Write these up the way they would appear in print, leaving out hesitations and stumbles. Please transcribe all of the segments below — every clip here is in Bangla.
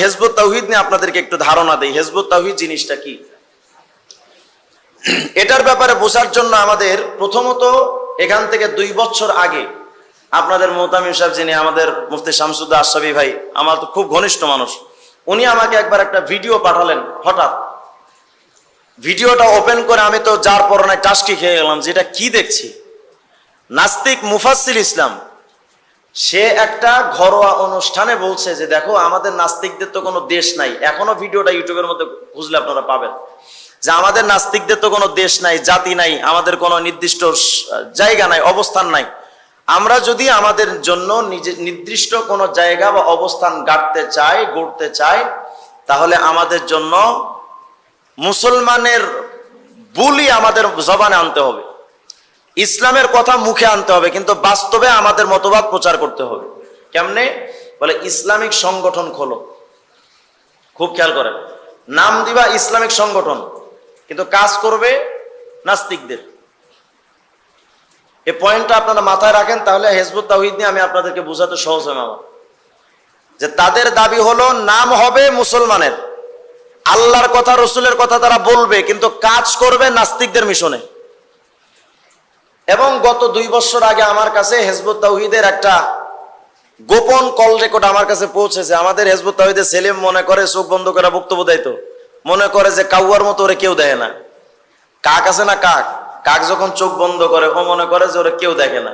হিজবুত তাওহীদ নিয়ে আপনাদেরকে একটু ধারণা দেই। হিজবুত তাওহীদ জিনিসটা কি, এটার ব্যাপারে বোঝার জন্য আমাদের প্রথমত এখান থেকে 2 বছর আগে আপনাদের মোহতামিম সাহেব, যিনি আমাদের মুফতি শামসুদ্দা আশরাফি ভাই, আমার তো খুব ঘনিষ্ঠ মানুষ, উনি আমাকে একবার একটা ভিডিও পাঠালেন। হঠাৎ ভিডিওটা ওপেন করে আমি তো যার পরনায় টাসকি খেয়ে গেলাম, যেটা কি দেখছি। নাস্তিক মুফাসসিল ইসলাম সে একটা ঘরোয়া অনুষ্ঠানে বলছে যে দেখো আমাদের নাস্তিকদের তো কোনো দেশ নাই। এখনো ভিডিওটা ইউটিউবের মধ্যে খুঁজলে আপনারা পাবেন যে আমাদের নাস্তিকদের তো কোনো দেশ নাই, জাতি নাই, আমাদের কোনো নির্দিষ্ট জায়গা নাই, অবস্থান নাই। আমরা যদি আমাদের জন্য নির্দিষ্ট কোনো জায়গা বা অবস্থান গড়তে চাই তাহলে আমাদের জন্য মুসলমানের বুলি আমাদের জবানে আনতে হবে, ইসলামের কথা মুখে আনতে হবে, কিন্তু বাস্তবে আমাদের মতবাদ প্রচার করতে হবে। কেমনে? বলে ইসলামিক সংগঠন খোলো। খুব খেয়াল করেন, নাম দিবা ইসলামিক সংগঠন, কিন্তু কাজ করবে নাস্তিকদের। এই পয়েন্টটা আপনারা মাথায় রাখেন, তাহলে হিজবুত তাওহীদ নিয়ে আমি আপনাদেরকে বোঝাতে সহজ হবে আমার। যে তাদের দাবি হলো নাম হবে মুসলমানের, আল্লাহর কথা রসুলের কথা তারা বলবে, কিন্তু কাজ করবে নাস্তিকদের মিশনে। এবং গত 2 বছর আগে আমার কাছে হিজবুত তাওহীদের একটা গোপন কল রেকর্ড আমার কাছে পৌঁছেছে। আমাদের হিজবুত তাওহীদের সেলিম মনে করে চোখ বন্ধ করে বক্তব্য দেয়, তো মনে করে যে কাউয়ার মতো ওরে কেউ দেয় না। কাক আছে না, কাক যখন চোখ বন্ধ করে ও মনে করে যে ওরে কেউ দেখে না।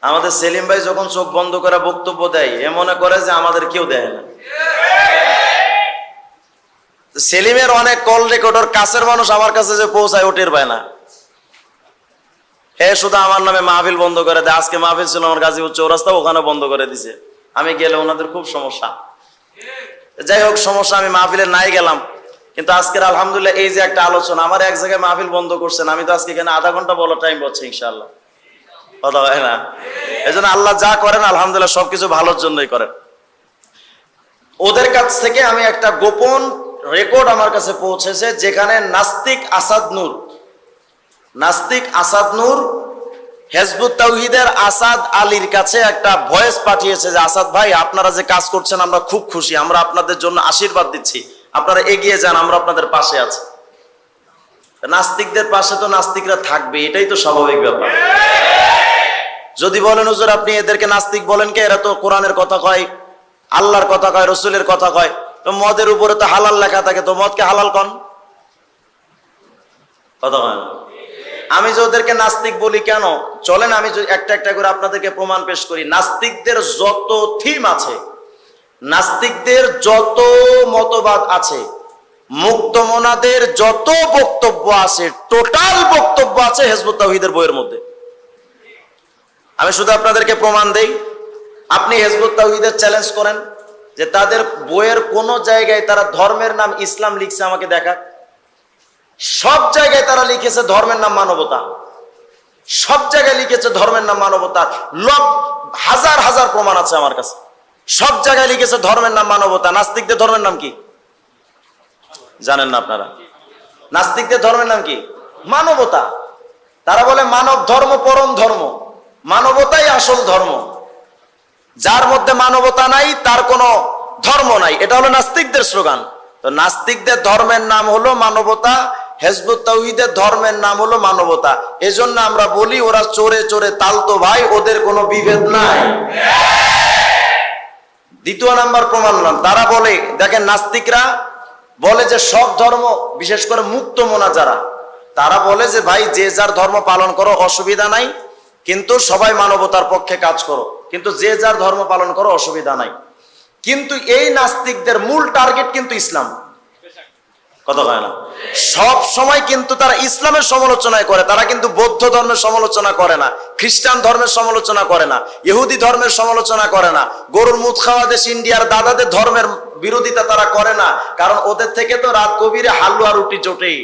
আমাদের সেলিম ভাই যখন চোখ বন্ধ করে বক্তব্য দেয় এ মনে করে যে আমাদের কেউ দেয় না। সেলিমের অনেক কল রেকর্ডর কাছের মানুষ আমার কাছে যে পৌঁছায় ওটের পায় না। শুধু আমার নামে মাহফিল বন্ধ করে দেয়। আজকে মাহফিল ছিল আমার গাজীপুর চৌরাস্তা, ওখানে বন্ধ করে দিছে। আমি গেলে ওনাদের খুব সমস্যা। যাই হোক, সমস্যা, আমি মাহফিলে নাই গেলাম, কিন্তু আজকের আলহামদুলিল্লাহ এই যে একটা আলোচনা, আমার এক জায়গায় মাহফিল বন্ধ করছেন, আমি তো আজকে এখানে আধা ঘন্টা বলার টাইম পাচ্ছি ইনশাআল্লাহ। কথা হয় না? এই জন্য আল্লাহ যা করেন আলহামদুলিল্লাহ সবকিছু ভালোর জন্যই করেন। ওদের কাছ থেকে আমি একটা গোপন রেকর্ড আমার কাছে পৌঁছেছে, যেখানে নাস্তিক আসাদ নূর হিজবুত তাওহীদের আসাদ আলীর কাছে একটা ভয়েস পাঠিয়েছে যে আসাদ ভাই, আপনারা যে কাজ করছেন আমরা খুব খুশি, আমরা আপনাদের জন্য আশীর্বাদ দিচ্ছি, আপনারা এগিয়ে যান, আমরা আপনাদের পাশে আছি। নাস্তিকদের পাশে তো নাস্তিকরা থাকবে, এটাই তো স্বাভাবিক ব্যাপার। যদি বলেন হুজুর আপনি এদেরকে নাস্তিক বলেন কে, এরা তো কোরআনের কথা কয়, আল্লাহর কথা কয়, রসুলের কথা কয়, তো মদের উপরে তো হালাল লেখা থাকে, তো মদকে হালাল কন। কথা কয় না? আমি যে ওদেরকে নাস্তিক বলি কেন, চলেন আমি একটা একটা করে আপনাদেরকে প্রমাণ পেশ করি। নাস্তিকদের যত থিম আছে, নাস্তিকদের যত মতবাদ আছে, মুক্তমনাদের যত বক্তব্য আছে, টোটাল বক্তব্য আছে হিজবুত তাওহীদের বইয়ের মধ্যে। আমি শুধু আপনাদেরকে প্রমাণ দেই। আপনি হিজবুত তাওহীদের চ্যালেঞ্জ করেন যে তাদের বইয়ের কোন জায়গায় তারা ধর্মের নাম ইসলাম লিখছে, আমাকে দেখা। সব জায়গায় তারা লিখেছে ধর্মের নাম মানবতা, সব জায়গায় লিখেছে ধর্মের নাম মানবতা। হাজার হাজার প্রমাণ আছে আমার কাছে, সব জায়গায় লিখেছে ধর্মের নাম মানবতা। নাস্তিকদের ধর্মের নাম কি জানেন না আপনারা? নাস্তিকদের ধর্মের নাম কি? মানবতা। তারা বলে মানব ধর্ম পরম ধর্ম, মানবতাই আসল ধর্ম, যার মধ্যে মানবতা নাই তার কোনো ধর্ম নাই। এটা হলো নাস্তিকদের স্লোগান। তো নাস্তিকদের ধর্মের নাম হলো মানবতা, হিজবুত তাওহীদের ধর্মের নাম হলো মানবতা। এজন্য আমরা বলি ওরা চোরে চোরে তালতো ভাই, ওদের কোনো বিভেদ নাই। দ্বিতীয় নাম্বার প্রমাণ নাম, তারা বলে, দেখেন নাস্তিকরা বলে যে সব ধর্ম, বিশেষ করে মুক্তমনা যারা, তারা বলে যে ভাই যে যার ধর্ম পালন করো, অসুবিধা নাই, কিন্তু সবাই মানবতার পক্ষে কাজ করো, কিন্তু যে যার ধর্ম পালন করো, অসুবিধা নাই। কিন্তু এই নাস্তিকদের মূল টার্গেট কিন্তু ইসলাম। কথা হয় না? সব সময় কিন্তু তারা ইসলামের সমালোচনা করে, তারা কিন্তু বৌদ্ধ ধর্মের সমালোচনা করে না, খ্রিস্টান ধর্মের সমালোচনা করে না, ইহুদি ধর্মের সমালোচনা করে না, গরুর মুখ খাওয়া দেশ ইন্ডিয়ার দাদাদের ধর্মের বিরোধিতা তারা করে না, কারণ ওদের থেকে তো রাত গভীরে হালুয়া রুটি জোটেই।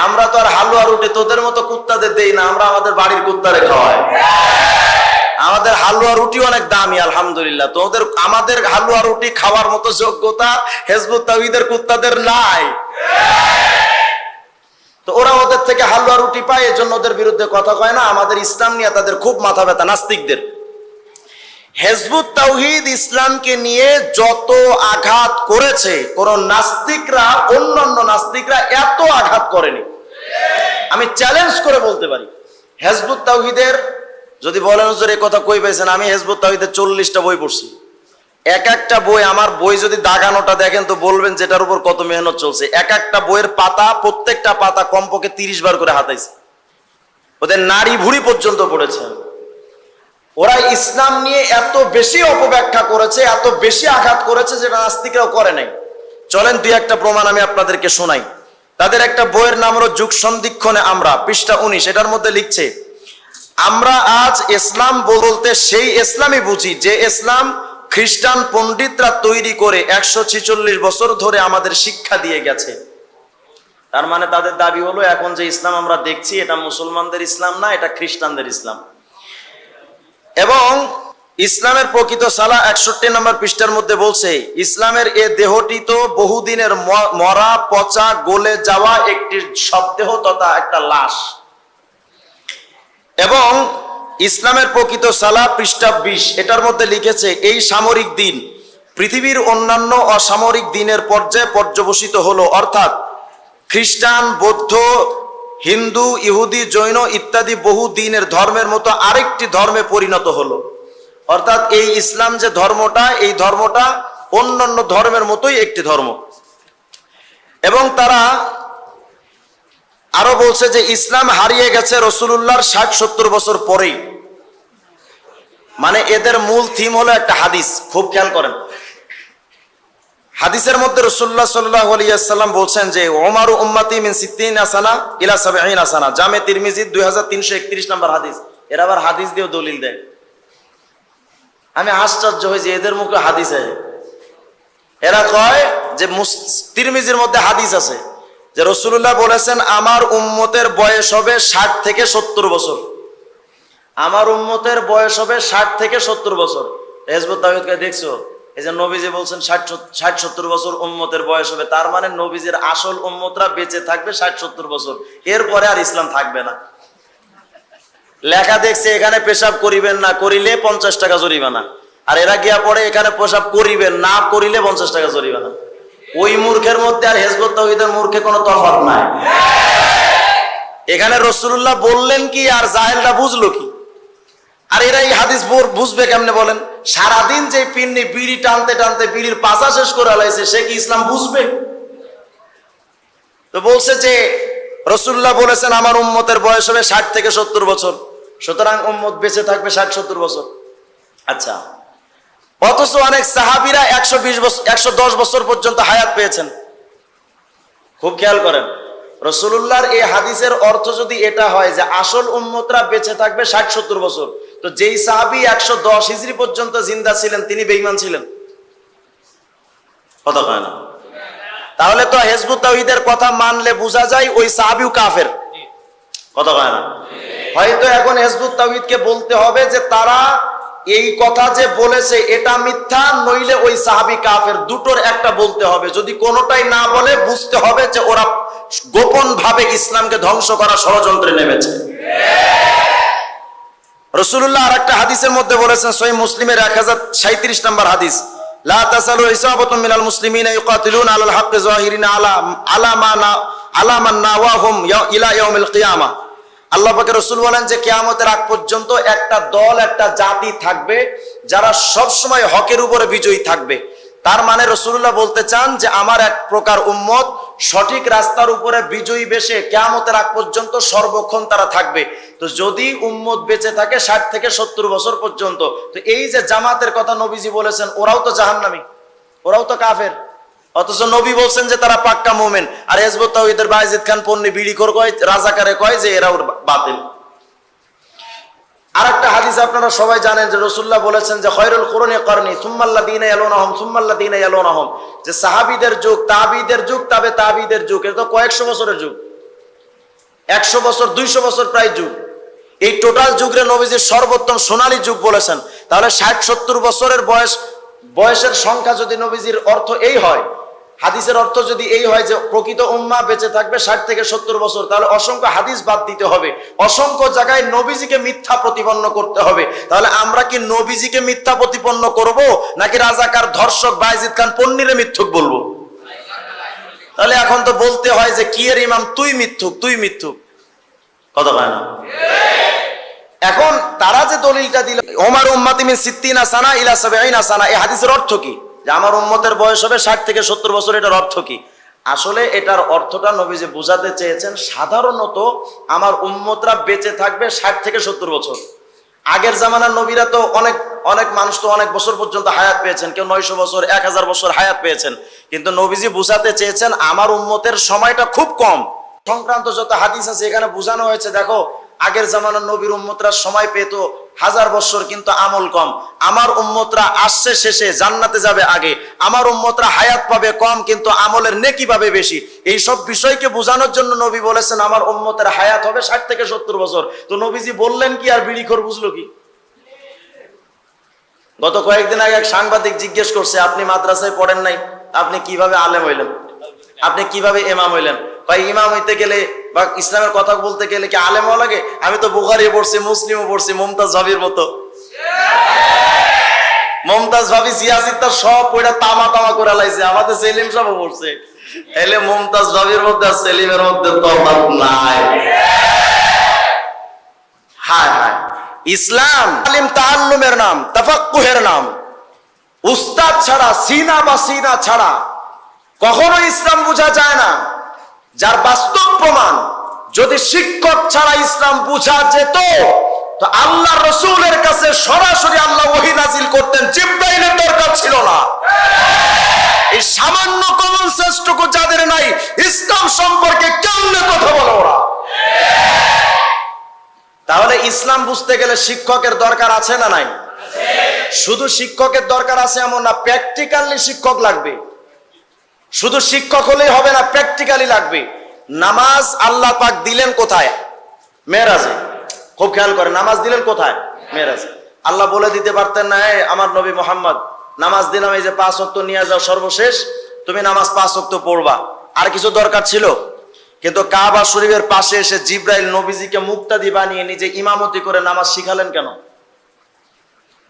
আমরা তো আর হালুয়া রুটি তোদের মতো কুত্তাদের দেই না, আমরা আমাদের বাড়ির কুত্তারে খাওয়াই। আমাদের হালুয়া রুটি অনেক দামি আলহামদুলিল্লাহ। তোদের আমাদের হালুয়া রুটি খাওয়ার মতো যোগ্যতা হিজবুত তাওহীদের কুত্তাদের নাই। তো ওরা ওদের থেকে হালুয়া রুটি পায়, এজন্য ওদের বিরুদ্ধে কথা কয় না। আমাদের ইসলাম নিয়ে তাদের খুব মাথা ব্যথা নাস্তিকদের। হিজবুত তাওহীদ ইসলামকে নিয়ে যত আঘাত করেছে, কোন নাস্তিকরা, অন্যান্য নাস্তিকরা এত আঘাত করেনি। আমি চ্যালেঞ্জ করে বলতে পারি, হিজবুত তাওহীদের যদি বলেন হুজুর এই কথা কই পাইছেন, আমি হিজবুত তাওহীদের 40টা বই পড়ছি। এক একটা বই, আমার বই যদি দাগানোটা দেখেন তো বলবেন যেটার উপর কত মেহনত চলছে। এক একটা বইয়ের পাতা, প্রত্যেকটা পাতা কমপক্ষে 30 বার করে হাতাইছে, ওদের নাড়ি ভুড়ি পর্যন্ত পড়েছে। ওরা ইসলাম নিয়ে এত বেশি অপব্যাখ্যা করেছে, এত বেশি আঘাত করেছে যেটা নাস্তিকরাও করে নাই। চলেন দুই একটা প্রমাণ আমি আপনাদেরকে শোনাই। তাদের একটা বইয়ের নাম হলো যুগ সন্ধিক্ষণে আমরা, পৃষ্ঠা 19। এটার মধ্যে লিখছে, আমরা আজ ইসলাম বলতে সেই ইসলামই বুঝি যে ইসলাম খ্রিস্টান পণ্ডিতরা তৈরি করে 146 বছর ধরে আমাদের শিক্ষা দিয়ে গেছে। তার মানে তাদের দাবি হলো এখন যে ইসলাম আমরা দেখছি এটা মুসলমানদের ইসলাম না, এটা খ্রিস্টানদের ইসলাম। এবং ইসলামের প্রকৃত সালা 61 নম্বর পৃষ্ঠার মধ্যে বলছে, ইসলামের এ দেহটি তো বহুদিনের মরা, পচা, গলে যাওয়া একটি শবদেহ তথা একটা লাশ। এবং ইসলামের প্রকৃত সালা পৃষ্ঠা 20, এটার মধ্যে লিখেছে, এই সামরিক দিন পৃথিবীর অন্যান্য অসামরিক দিনের পর্যায়ে পর্যবসিত হলো, অর্থাৎ খ্রিস্টান, বৌদ্ধ, হিন্দু, ইহুদি, জৈন ইত্যাদি বহু দিনের ধর্মের মতো আরেকটি ধর্মে পরিণত হলো। অর্থাৎ এই ইসলাম যে ধর্মটা, এই ধর্মটা অন্যান্য ধর্মের মতোই একটি ধর্ম। এবং তারা আরো বলছে যে ইসলাম হারিয়ে গেছে রাসূলুল্লাহর 60-70 বছর পরেই। মানে এদের মূল থিম হলো একটা হাদিস, খুব খেয়াল করেন। হাদিসের মধ্যে রাসূলুল্লাহ সাল্লাল্লাহু আলাইহি ওয়াসাল্লাম বলছেন যে ওমারু উম্মতি মিন 60 সানা ইলা 70 সানা, জামে তিরমিজি 2331 নম্বর হাদিস। এরা আবার হাদিস দিয়েও দলিল দেয়। আমি আশ্চর্য হই যে এদের মুখে হাদিস আছে। এরা কয় যে তিরমিজির মধ্যে হাদিস আছে যে রাসূলুল্লাহ বলেছেন আমার উম্মতের বয়স হবে 60 থেকে 70 বছর। আমার উম্মতের বয়স হবে 60 থেকে 70 বছর। হিজবুত তাওহীদকে দেখছো, এই যে নবীজি বলছেন 60-70 বছর উম্মতের বয়স হবে, তার মানে নবীজির আসল উম্মতরা বেঁচে থাকবে 60-70 বছর, এরপরে আর ইসলাম থাকবে না। লেখা দেখছে এখানে পেশাব করিবেন না, করিলে 50 টাকা জরিমানা। আর এরা গিয়া পড়ে এখানে পেশাব করিবেন না, করিলে 50 টাকা জরিমানা। ওই মূর্খের মধ্যে আর হিজবুত তাওহীদের মূর্খে কোনো তফাৎ নাই। এখানে রাসূলুল্লাহ বললেন কি আর জাহেলরা বুঝলো কি? আর এরা এই হাদিস বুঝবে কেমনে বলেন? সারাদিন যে পিন্নি বিড়ি টানতে টানতে বিড়ির পাশা শেষ করে লাইছে, সে কি ইসলাম বুঝবে? তো বলছে যে রাসূলুল্লাহ বলেছেন আমার উম্মতের বয়স হবে 60 থেকে 70 বছর, সুতরাং উম্মত বেঁচে থাকবে 60-70 বছর। আচ্ছা, অথচ অনেক সাহাবীরা 120 বছর 110 বছর পর্যন্ত হায়াত পেয়েছেন। খুব খেয়াল করেন, রাসূলুল্লাহর এই হাদিসের অর্থ যদি এটা হয় যে আসল উম্মতরা বেঁচে থাকবে 60-70 বছর, তো যেই সাহাবী 110 হিজরি পর্যন্ত জিন্দা ছিলেন তিনি বেঈমান ছিলেন। কথা কয় না? তাহলে তো হিজবুত তাওহীদের কথা মানলে বোঝা যায় ওই সাহাবীও কাফের। কথা কয় না? হয়তো এখন হিজবুত তাওহীদকে বলতে হবে যে তারা এই কথা যে বলেছে এটা মিথ্যা, নইলে ওই সাহাবী কাফের, দুটোর একটা বলতে হবে। যদি কোনোটাই না বলে বুঝতে হবে যে ওরা গোপন ভাবে ইসলামকে ধ্বংস করার ষড়যন্ত্রে নেমেছে। রাসূলুল্লাহ আরেকটা হাদিসের মধ্যে বলেছেন, সহিহ মুসলিমের 1037 নম্বর হাদিস, লা তাসালু ইসাবাতুম মিনাল মুসলিমিনা ইউকাতিলুনা আলাল হাক্কি যাহিরিনা আলা মান নাওয়াহুম ইলা ইয়াউমিল কিয়ামা। আল্লাহ পাকের রাসূল বলেন যে কিয়ামতের আগ পর্যন্ত একটা দল, একটা জাতি থাকবে যারা সব সময় হকের উপরে বিজয়ী থাকবে। তার মানে রাসূলুল্লাহ বলতে চান যে আমার এক প্রকার উম্মত সঠিক রাস্তার উপরে বিজয়ী বেশে কিয়ামতের আগ পর্যন্ত সর্বক্ষণ তারা থাকবে। তো যদি উম্মত বেঁচে থাকে 60 থেকে 70 বছর পর্যন্ত, তো এই যে জামাতের কথা নবীজি বলেছেন ওরাও তো জাহান্নামী, ওরাও তো কাফের, অথচ নবী বলছেন যে তারা পাক্কা মুমিন। আর হিজবুত তাওহীদের বায়েজিদ খান পন্নী বিড়িখোর কয়, রাজাকারে কয় যে এরা বাতিল। আরেকটা হাদিস আপনারা সবাই জানেন যে রাসূলুল্লাহ বলেছেন যে খায়রুল কুরুনি করনি সুম্মাল্লাযীনা ইয়ালুনাহুম সুম্মাল্লাযীনা ইয়ালুনাহুম, যে সাহাবীদের যুগ, তাবিঈদের যুগ, তবে তাবিঈদের যুগ। এটা তো কয়েকশো বছরের যুগ, 100 বছর 200 বছর প্রায় যুগ। এই টোটাল যুগরে নবীজির সর্বোত্তম সোনালী যুগ বলেছেন। তাহলে 60-70 বছরের বয়সের সংখ্যা যদি নবীজির অর্থ এই হয়, হাদিসের অর্থ যদি এই হয় যে প্রকৃত উম্মাহ বেঁচে থাকবে 60 থেকে 70 বছর, তাহলে অসংখ্য হাদিস বাদ দিতে হবে, অসংখ্য জায়গায় নবীজিকে মিথ্যা প্রতিপন্ন করতে হবে। তাহলে আমরা কি নবীজিকে মিথ্যা প্রতিপন্ন করব, নাকি রাজাকার ধর্ষক বায়েজিদ খান পন্নীরে মিথ্যুক বলবো? তাহলে এখন তো বলতে হয় যে কি এর ইমাম, তুই মিথ্যুক, তুই মিথ্যুক, কথা কয় না? এখন তারা যে দলিলটা দিল ওমার উম্মতি মিন 60 সানা ইলা 70 সানা, এই হাদিসের অর্থ কি? যে আমার উম্মতের বয়স হবে 60 থেকে 70 বছর, এটার অর্থ কি? আসলে এটার অর্থটা নবীজি বোঝাতে চেয়েছেন, সাধারণত আমার উম্মতরা বেঁচে থাকবে 60 থেকে 70 বছর। আগের জামানার নবীরা তো অনেক অনেক মানুষ তো অনেক বছর পর্যন্ত হায়াত পেয়েছেন, কেউ 900 বছর 1000 বছর হায়াত পেয়েছেন, কিন্তু নবীজি বোঝাতে চেয়েছেন আমার উম্মতের সময়টা খুব কম। সংক্রান্ত যত হাদিস আছে এখানে বোঝানো হয়েছে, দেখো আগের জামানার নবীর উম্মতরা সময় পেত 1000 বছর, কিন্তু আমল কম। আমার উম্মতরা আসছে শেষে, জান্নাতে যাবে আগে। আমার উম্মতরা হায়াত পাবে কম, কিন্তু আমলের নেকি পাবে বেশি। এই সব বিষয়কে বোঝানোর জন্য নবী বলেছেন আমার উম্মতের হায়াত হবে 60 থেকে 70 বছর। তো নবীজি বললেন কি আর বিড়িখোর বুঝলো কি? গত কয়েকদিন আগে এক সাংবাদিক জিজ্ঞেস করছে, আপনি মাদ্রাসায় পড়েন নাই, আপনি কিভাবে আলেম হইলেন, আপনি কিভাবে ইমাম হইলেন? ভাই ইমাম হইতে গেলে বা ইসলামের কথা বলতে গেলে কি আলেম হওয়া লাগে? আমি তো বুখারী পড়ছি, মুসলিমও পড়ছি, মুমতাজ ভাবির মতো। মুমতাজ ভাবি সিয়াসিদ তার সব পড়া তামা তামা করে লাইছে, আমাদের সেলিম সব পড়ছে। এলে মুমতাজ ভাবির মধ্যে আর সেলিমের মধ্যে তফাৎ নাই। হায় হায়, ইসলাম আলিম তাআল্লুমের নাম, তাফাক্কুহের নাম। উস্তাদ ছাড়া, সিনা বা সিনা ছাড়া কখনো ইসলাম বোঝা যায় না। যার বাস্তব প্রমাণ, যদি শিক্ষক ছাড়া ইসলাম বোঝা যেত তো আল্লাহ রসুলের কাছে সরাসরি আল্লাহ ওহী নাজিল করতেন, জিবরাইলের দরকার ছিল না। এই সামান্য কমন সেন্সটুকু যাদের নাই, ইসলাম সম্পর্কে কেমনে কথা বলে ওরা? তাহলে ইসলাম বুঝতে গেলে শিক্ষকের দরকার আছে না নাই? শুধু শিক্ষকের দরকার আছে এমন না, প্র্যাকটিক্যালি শিক্ষক লাগবে। শুধু শিক্ষক হলেই হবে না, প্র্যাকটিক্যালি লাগবে। নামাজ আল্লাহ পাক দিলেন কোথায়? মেরাজে। খুব খেয়াল করে, নামাজ দিলেন কোথায়? মেরাজে। আল্লাহ বলে দিতে পারতেন না, আমার নবী মোহাম্মদ নামাজ দিলাম, এই যে 5 ওয়াক্ত নিয়ে যাও, সর্বশেষ তুমি নামাজ 5 ওয়াক্ত পড়বা, আর কিছু দরকার ছিল? কিন্তু কাবা শরীফের পাশে এসে জিবরাইল নবীজিকে মুক্তাদি বানিয়ে নিজে ইমামতি করে নামাজ শিখালেন কেন?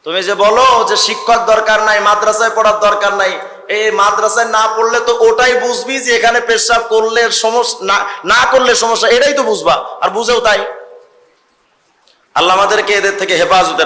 তুমি যে বলো যে শিক্ষক দরকার নাই, মাদ্রাসায় পড়ার দরকার নাই, এই মাদ্রাসায় না পড়লে তো ওটাই বুঝবি যে এখানে পেশাব করলে সমস্যা, না করলে সমস্যা, এটাই তো বুঝবা, আর বুঝেও তাই। আল্লাহ আমাদেরকে এদের থেকে হেফাজত